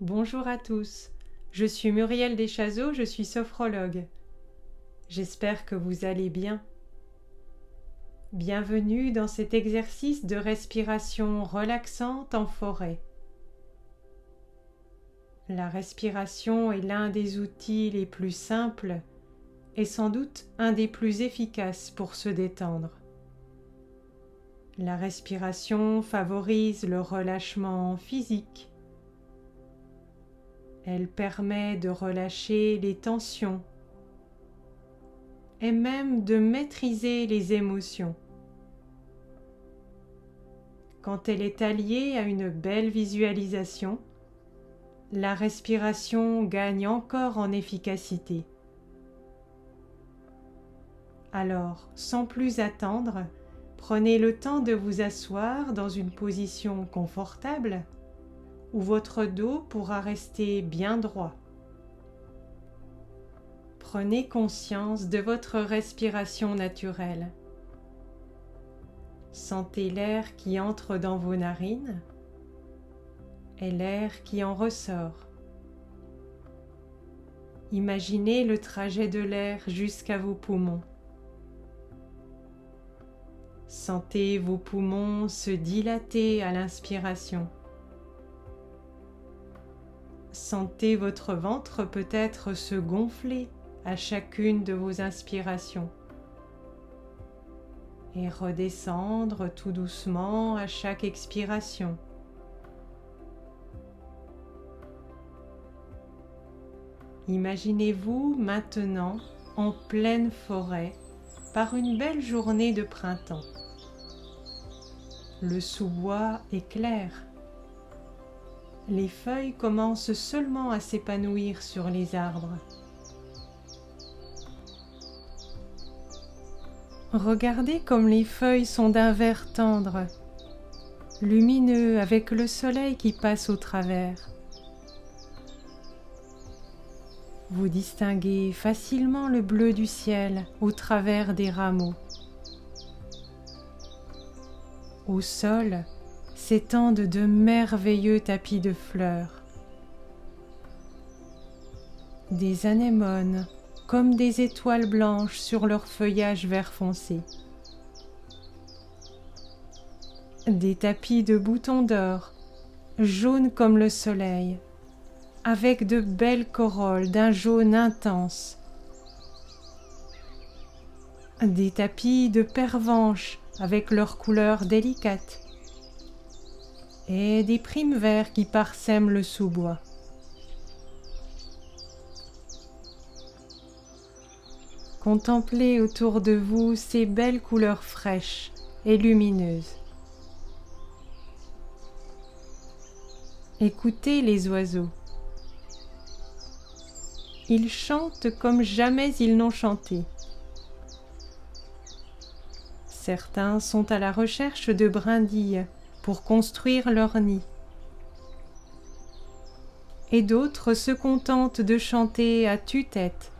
Bonjour à tous, je suis Muriel Deschazeaux, je suis sophrologue. J'espère que vous allez bien. Bienvenue dans cet exercice de respiration relaxante en forêt. La respiration est l'un des outils les plus simples et sans doute un des plus efficaces pour se détendre. La respiration favorise le relâchement physique. Elle permet de relâcher les tensions et même de maîtriser les émotions. Quand elle est alliée à une belle visualisation, la respiration gagne encore en efficacité. Alors, sans plus attendre, prenez le temps de vous asseoir dans une position confortable où votre dos pourra rester bien droit. Prenez conscience de votre respiration naturelle. Sentez l'air qui entre dans vos narines et l'air qui en ressort. Imaginez le trajet de l'air jusqu'à vos poumons. Sentez vos poumons se dilater à l'inspiration. Sentez votre ventre peut-être se gonfler à chacune de vos inspirations et redescendre tout doucement à chaque expiration. Imaginez-vous maintenant en pleine forêt par une belle journée de printemps. Le sous-bois est clair. Les feuilles commencent seulement à s'épanouir sur les arbres. Regardez comme les feuilles sont d'un vert tendre, lumineux avec le soleil qui passe au travers. Vous distinguez facilement le bleu du ciel au travers des rameaux. Au sol s'étendent de merveilleux tapis de fleurs. Des anémones comme des étoiles blanches sur leur feuillage vert foncé. Des tapis de boutons d'or, jaunes comme le soleil, avec de belles corolles d'un jaune intense. Des tapis de pervenche avec leurs couleurs délicates. Et des primes verts qui parsèment le sous-bois. Contemplez autour de vous ces belles couleurs fraîches et lumineuses. Écoutez les oiseaux. Ils chantent comme jamais ils n'ont chanté. Certains sont à la recherche de brindilles pour construire leur nid. Et d'autres se contentent de chanter à tue-tête,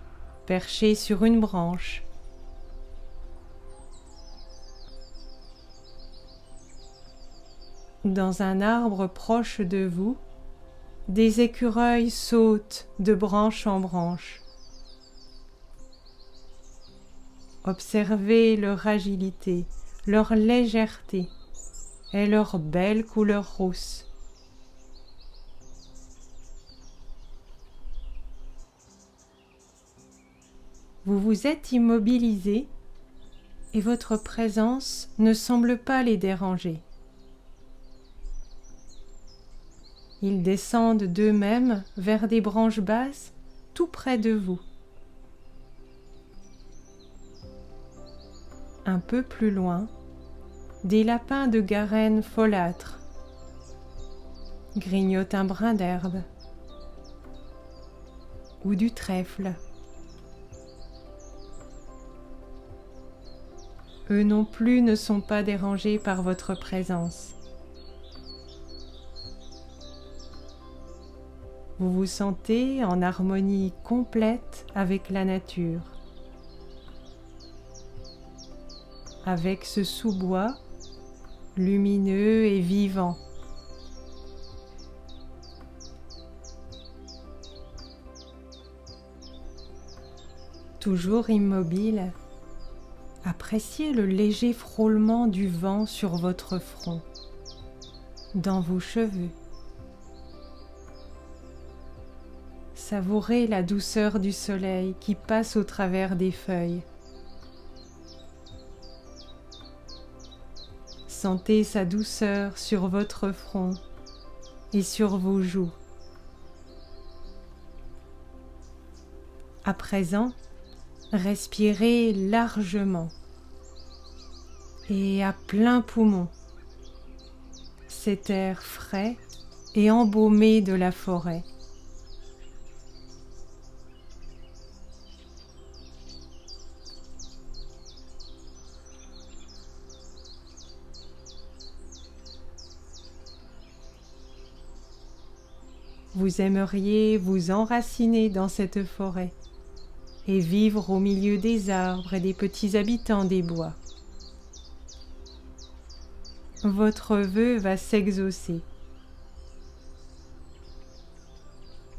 perchés sur une branche. Dans un arbre proche de vous, des écureuils sautent de branche en branche. Observez leur agilité, leur légèreté et leur belle couleur rousse. Vous vous êtes immobilisé et votre présence ne semble pas les déranger. Ils descendent d'eux-mêmes vers des branches basses tout près de vous. Un peu plus loin, des lapins de Garenne folâtres grignotent un brin d'herbe ou du trèfle. Eux non plus ne sont pas dérangés par votre présence. Vous vous sentez en harmonie complète avec la nature, avec ce sous-bois lumineux et vivant. Toujours immobile, appréciez le léger frôlement du vent sur votre front, dans vos cheveux. Savourez la douceur du soleil qui passe au travers des feuilles. Sentez sa douceur sur votre front et sur vos joues. À présent, respirez largement et à plein poumon cet air frais et embaumé de la forêt. Vous aimeriez vous enraciner dans cette forêt et vivre au milieu des arbres et des petits habitants des bois. Votre vœu va s'exaucer.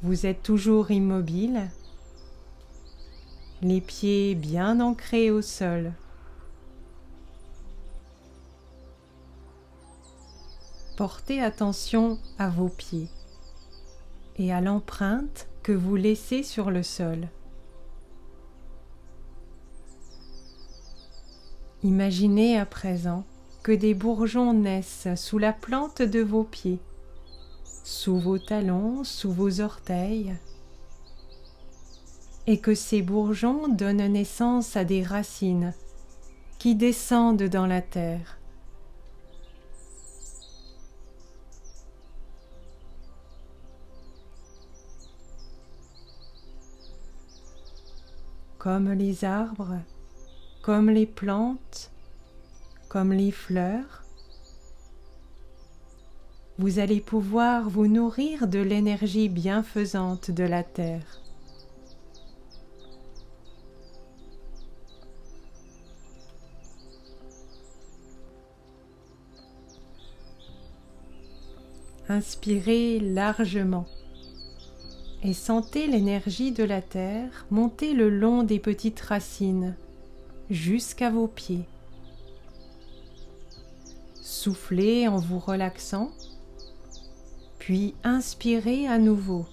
Vous êtes toujours immobile, les pieds bien ancrés au sol. Portez attention à vos pieds et à l'empreinte que vous laissez sur le sol. Imaginez à présent que des bourgeons naissent sous la plante de vos pieds, sous vos talons, sous vos orteils, et que ces bourgeons donnent naissance à des racines qui descendent dans la terre. Comme les arbres, comme les plantes, comme les fleurs, vous allez pouvoir vous nourrir de l'énergie bienfaisante de la terre. Inspirez largement et sentez l'énergie de la terre monter le long des petites racines jusqu'à vos pieds. Soufflez en vous relaxant, puis inspirez à nouveau,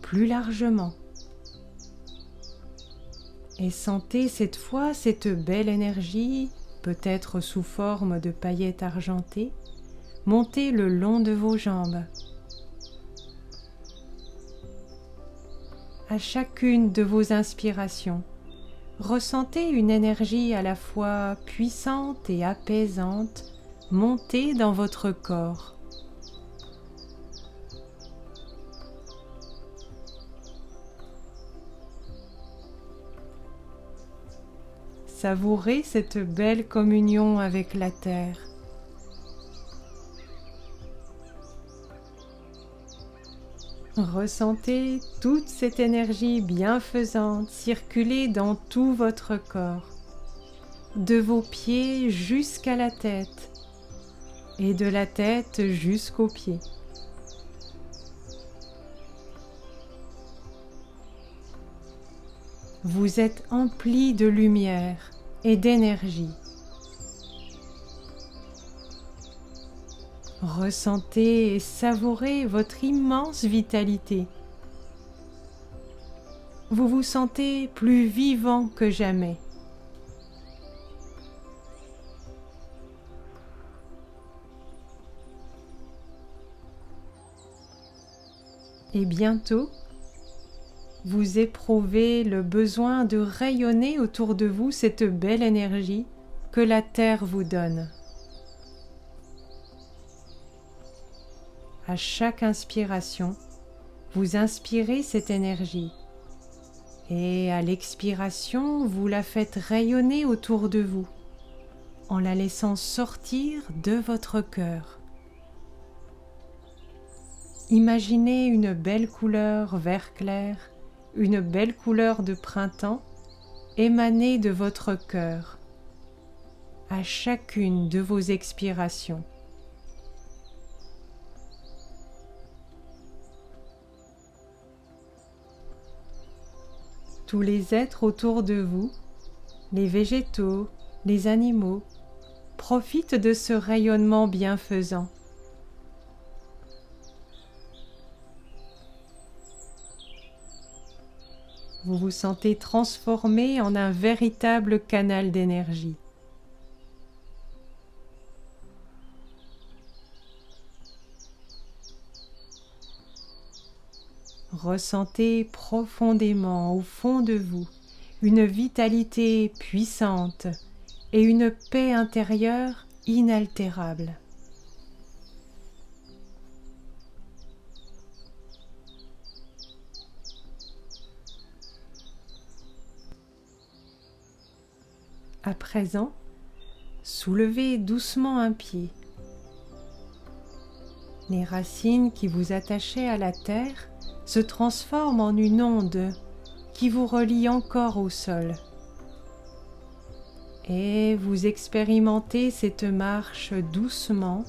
plus largement. Et sentez cette fois cette belle énergie, peut-être sous forme de paillettes argentées, monter le long de vos jambes. À chacune de vos inspirations, ressentez une énergie à la fois puissante et apaisante monter dans votre corps. Savourez cette belle communion avec la terre. Ressentez toute cette énergie bienfaisante circuler dans tout votre corps, de vos pieds jusqu'à la tête et de la tête jusqu'aux pieds. Vous êtes empli de lumière et d'énergie. Ressentez et savourez votre immense vitalité. Vous vous sentez plus vivant que jamais. Et bientôt, vous éprouvez le besoin de rayonner autour de vous cette belle énergie que la terre vous donne. À chaque inspiration, vous inspirez cette énergie et à l'expiration, vous la faites rayonner autour de vous en la laissant sortir de votre cœur. Imaginez une belle couleur vert clair, une belle couleur de printemps émaner de votre cœur à chacune de vos expirations. tous les êtres autour de vous, les végétaux, les animaux, profitent de ce rayonnement bienfaisant. Vous vous sentez transformé en un véritable canal d'énergie. Ressentez profondément au fond de vous une vitalité puissante et une paix intérieure inaltérable. À présent, soulevez doucement un pied. Les racines qui vous attachaient à la terre se transforment en une onde qui vous relie encore au sol. Et vous expérimentez cette marche doucement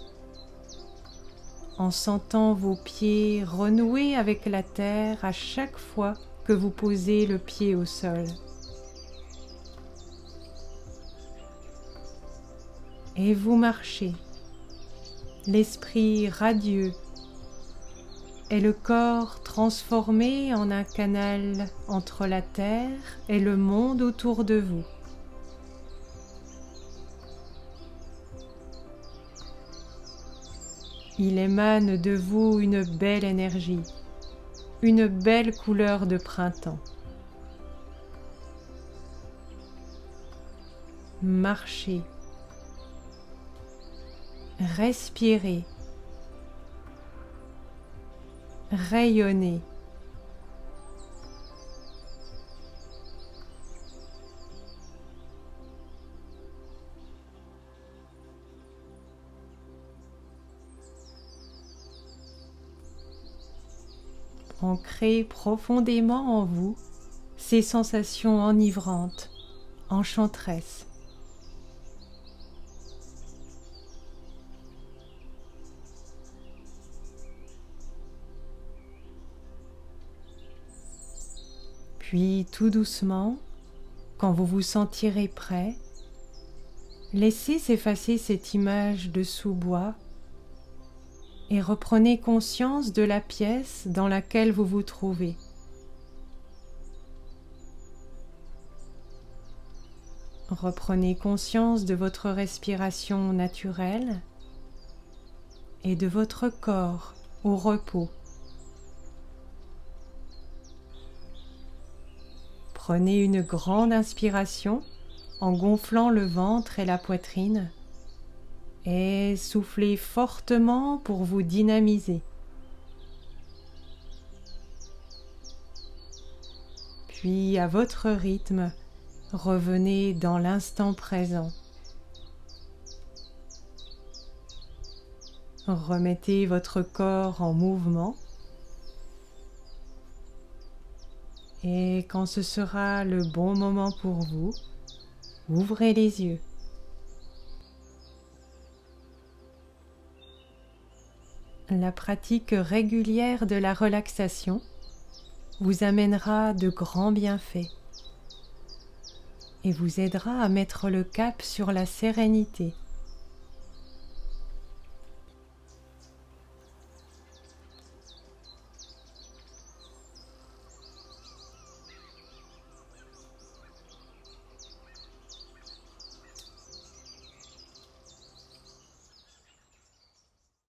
en sentant vos pieds renouer avec la terre à chaque fois que vous posez le pied au sol. Et vous marchez, l'esprit radieux et le corps transformé en un canal entre la terre et le monde autour de vous. Il émane de vous une belle énergie, une belle couleur de printemps. Marchez, respirez, rayonnez. Ancrez profondément en vous ces sensations enivrantes, enchanteresses. Puis tout doucement, quand vous vous sentirez prêt, laissez s'effacer cette image de sous-bois et reprenez conscience de la pièce dans laquelle vous vous trouvez. Reprenez conscience de votre respiration naturelle et de votre corps au repos. Prenez une grande inspiration en gonflant le ventre et la poitrine et soufflez fortement pour vous dynamiser. Puis à votre rythme, revenez dans l'instant présent. Remettez votre corps en mouvement et quand ce sera le bon moment pour vous, ouvrez les yeux. La pratique régulière de la relaxation vous amènera de grands bienfaits et vous aidera à mettre le cap sur la sérénité